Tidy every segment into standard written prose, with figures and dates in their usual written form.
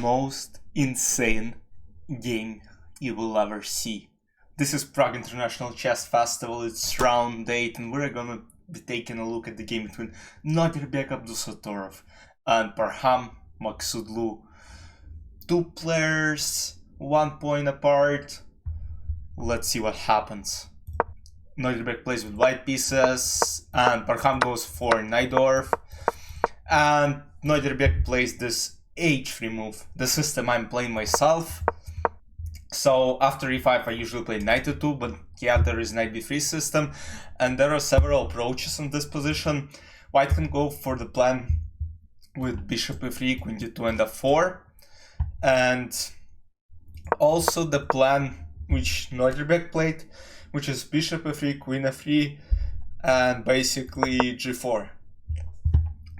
most insane game you will ever see. This is Prague International Chess Festival, it's round 8, and we're gonna be taking a look at the game between Nodirbek Abdusattorov and Parham Maksudlu. Two players, 1 point apart. Let's see what happens. Nodirbek plays with white pieces, and Parham goes for Nodirbek, and Nodirbek plays this h3 move, the system I'm playing myself. So after e5 I usually play knight to2, but yeah, there is knight b3 system, and there are several approaches in this position. White can go for the plan with bishop e3, queen d2 and f4, and also the plan which Nodirbek played, which is bishop f3, queen f3, and basically g4.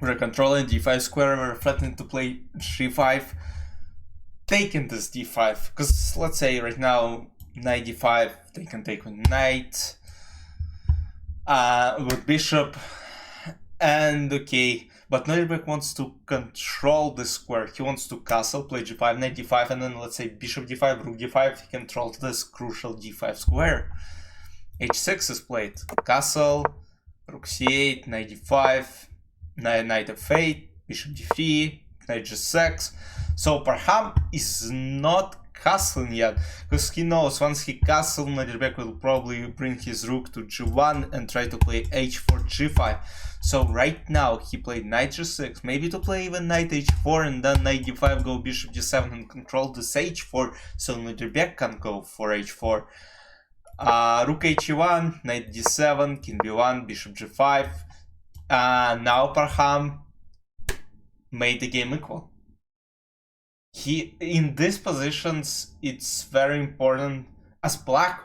We're controlling d5 square, we're threatening to play g5, taking this d5, because let's say right now knight d5, they can take with knight, with bishop, and okay, but Nodirbek wants to control this square. He wants to castle, play g5, knight d5, and then let's say bishop d5, rook d5, he controls this crucial d5 square. h6 is played, castle, rook c8, knight d5, knight f8, bishop d3, knight g6. So Parham is not castling yet, because he knows once he castles, Nodirbek will probably bring his rook to g1 and try to play h4, g5. So right now he played knight g6, maybe to play even knight h4 and then knight d5, go bishop d7 and control this h4, so Nodirbek can go for h4. Rook h1, knight d7, king b1, bishop g5. Now Parham made the game equal. In these positions, it's very important. As black,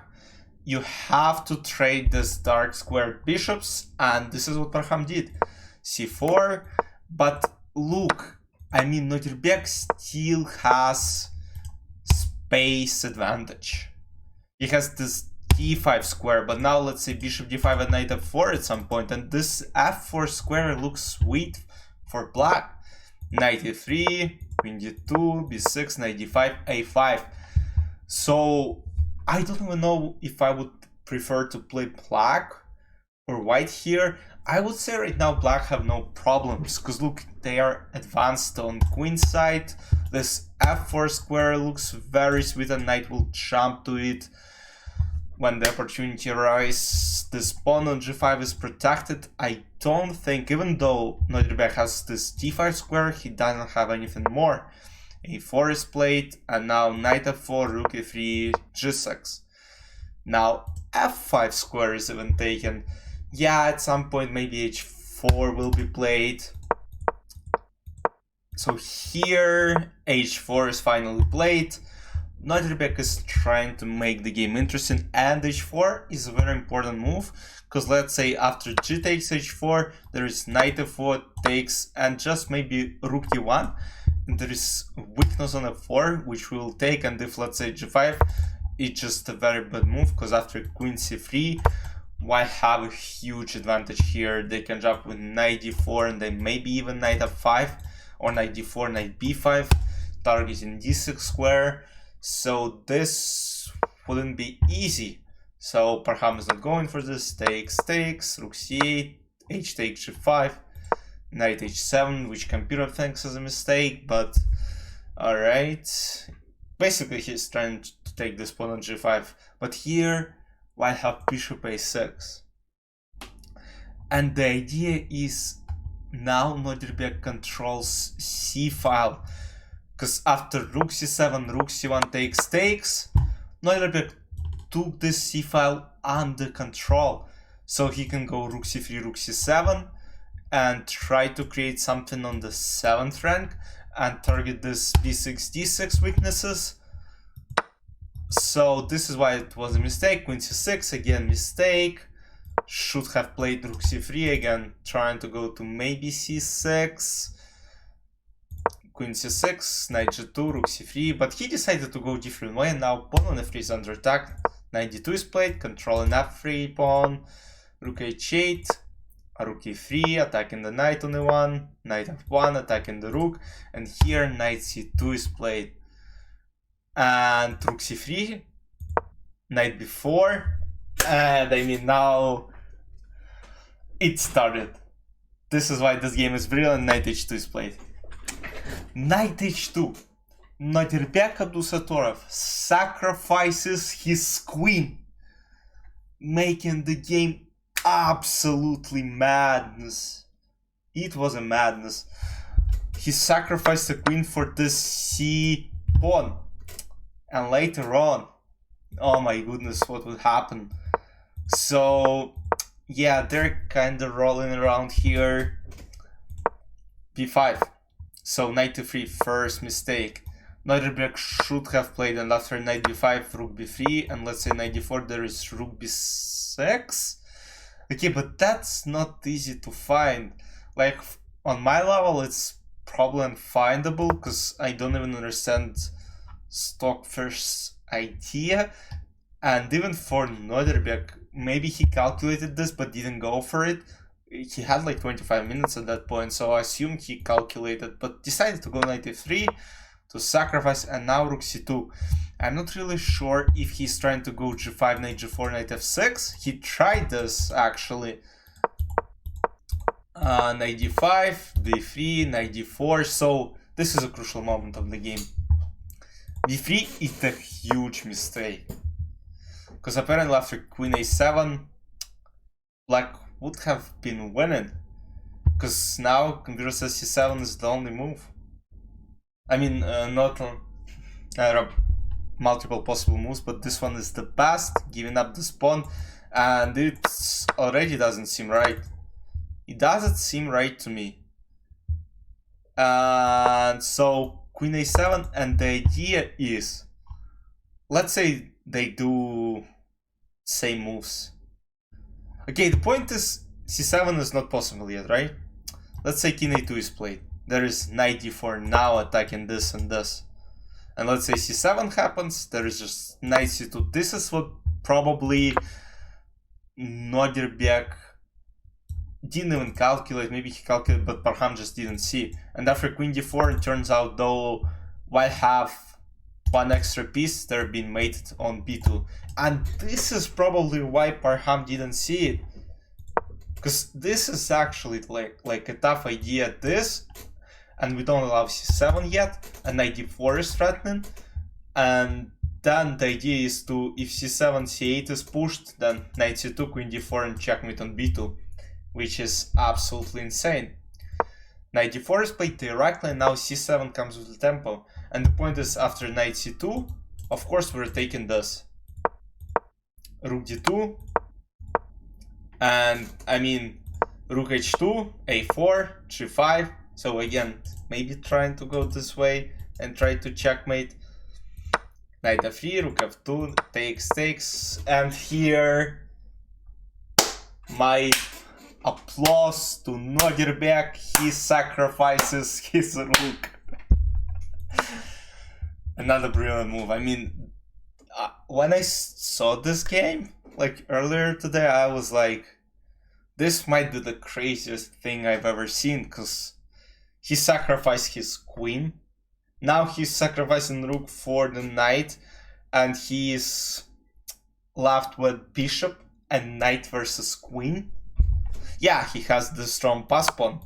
you have to trade this dark squared bishops, and this is what Parham did. c4, but look, I mean, Nodirbek still has space advantage. He has this d5 square, but now let's say bishop d5 and knight f4 at some point, and this f4 square looks sweet for black. Knight e3, queen d2, b6, knight d5, a5. So I don't even know if I would prefer to play black or white here. I would say right now black have no problems, because look, they are advanced on queen side. This f4 square looks very sweet, and knight will jump to it when the opportunity arises. This pawn on g5 is protected. I don't think, even though Nodirbek has this d5 square, he doesn't have anything more. a4 is played, and now knight f4, rook e3, g6. Now f5 square is even taken. Yeah, at some point maybe h4 will be played. So here h4 is finally played. Nodirbek is trying to make the game interesting, and h4 is a very important move, because let's say after g takes h4, there is knight f4 takes, and just maybe rook e1, and there is weakness on f4 which we will take, and if let's say g5, it's just a very bad move, because after queen c3, white have a huge advantage here. They can jump with knight d4 and then maybe even knight f5, or knight d4, knight b5, targeting d6 square. So this wouldn't be easy. So Parham is not going for this. Takes, rook c8, h takes g5, knight h7, which computer thinks is a mistake, but alright. Basically he's trying to take this pawn on g5, but here white have bishop a6. And the idea is now Nodirbek controls c file, because after rook c7, rook c1 takes, Nodirbek took this c file under control. So he can go rook c3, rook c7, and try to create something on the 7th rank, and target this b6, d6 weaknesses. So this is why it was a mistake. Queen c6, again mistake. Should have played rook c3, again trying to go to maybe c6. Queen c6, knight g2, rook c3, but he decided to go different way, and now pawn on f3 is under attack. Knight d2 is played, controlling f3 pawn, rook h8. rook e3, attacking the knight on e1, knight f1, attacking the rook, and here knight c2 is played. And rook c3, knight b4, and I mean now it started. This is why this game is brilliant. Knight h2 is played. Knight h2. Nodirbek Abdusattorov sacrifices his queen, making the game absolutely madness. It was a madness. He sacrificed the queen for this c pawn, and later on, oh my goodness, what would happen? So yeah, they're kind of rolling around here. b5. So knight to3, first mistake. Nodirbek should have played, and after knight b5, rook b3, and let's say knight d4, there is rook b6. Okay, but that's not easy to find. Like, on my level, it's probably unfindable, because I don't even understand stock first idea. And even for Nodirbek, maybe he calculated this but didn't go for it. He had like 25 minutes at that point, so I assume he calculated, but decided to go knight e3 to sacrifice, and now rook c2. I'm not really sure if he's trying to go g5, knight g4, knight f6. He tried this actually. Knight d5, b3, knight d4, so this is a crucial moment of the game. b3 is a huge mistake, because apparently after queen a7, black would have been winning, because now computer says c7 is the only move. I mean, not there are multiple possible moves, but this one is the best, giving up this pawn, and it already doesn't seem right. It doesn't seem right to me. And so queen a7, and the idea is, let's say they do same moves. Okay, the point is c7 is not possible yet, right? Let's say king a2 is played. There is knight d4 now attacking this and this. And let's say c7 happens, there is just knight c2. This is what probably Nodirbek didn't even calculate. Maybe he calculated, but Parham just didn't see. And after queen d4, it turns out though, while have one extra piece, they're being mated on b2. And this is probably why Parham didn't see it. Because this is actually like a tough idea, this. And we don't allow c7 yet, and knight d4 is threatening. And then the idea is to, if c7, c8 is pushed, then knight c2, queen d4, and checkmate on b2, which is absolutely insane. Knight d4 is played directly, and now c7 comes with the tempo. And the point is, after knight c2, of course we're taking this. Rook d2, and I mean, rook h2, a4, g5. So again, maybe trying to go this way and try to checkmate. Knight f3, rook f2, takes, and here my applause to Nodirbek. He sacrifices his rook. Another brilliant move. I mean, when I saw this game, like earlier today, I was like, this might be the craziest thing I've ever seen, because he sacrificed his queen. Now he's sacrificing rook for the knight, and he is left with bishop and knight versus queen. Yeah, he has the strong pass pawn.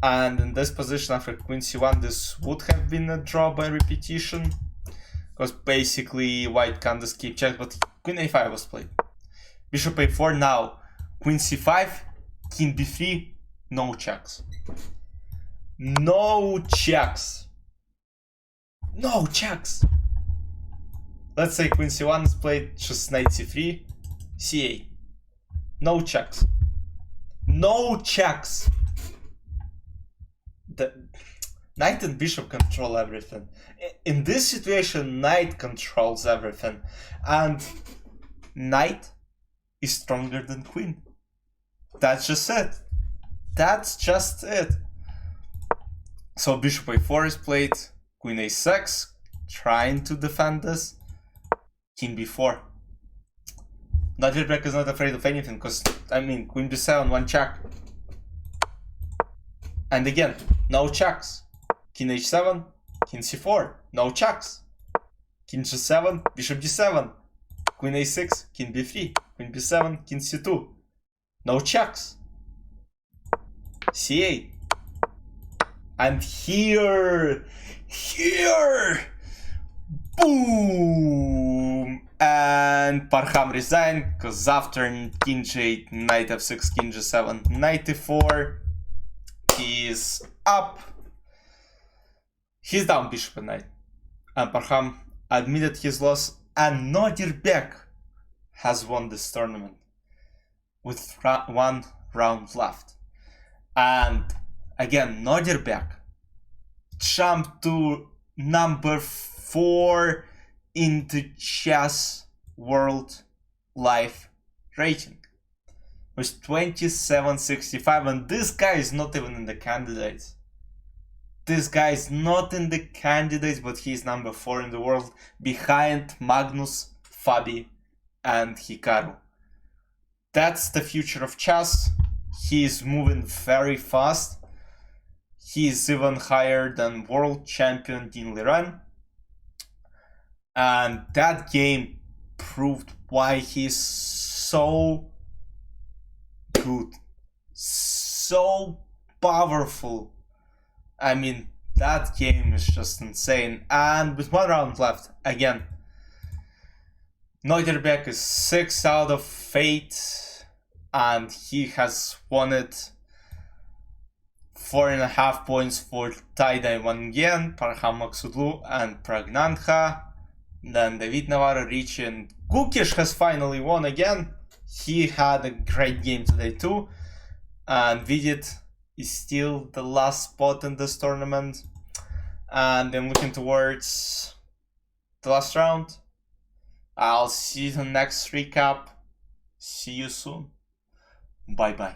And in this position, after queen c1, this would have been a draw by repetition, because basically white can't escape check, but queen a5 was played. Bishop a4 now, queen c5, king b3, no checks. No checks. No checks. Let's say queen c1 is played, just knight c3, c8. No checks. No checks. The knight and bishop control everything. In this situation, knight controls everything. And knight is stronger than queen. That's just it. That's just it. So bishop a4 is played, queen a6, trying to defend this, king b4. Nodirbek is not afraid of anything, because, I mean, queen b7, one check. And again, no checks. King h7, king c4, no checks. King g7, bishop d7, queen a6, king b3, queen b7, king c2, no checks. c8. And here, boom! And Parham resigned, because after king g8, knight f6, king g7, knight e4, he's up. He's down bishop and knight. And Parham admitted his loss, and Nodirbek has won this tournament with one round left. And again, Nodirbek jumped to number 4 in the chess world live rating with 2765, and this guy is not even in the candidates. This guy is not in the candidates, but he's number 4 in the world, behind Magnus, Fabi, and Hikaru. That's the future of chess. He is moving very fast. He is even higher than world champion Dean Liran. And that game proved why he's so good, so powerful. I mean, that game is just insane. And with one round left, again, Nodirbek is 6 out of 8, and he has won it. 4.5 points for Taidai Wangen, Parham Maksudlu, and Pragnantha. Then David Navarro, Ricci, and Gukish has finally won again. He had a great game today too. And Vidit is still the last spot in this tournament. And I'm looking towards the last round. I'll see you in the next recap. See you soon. Bye bye.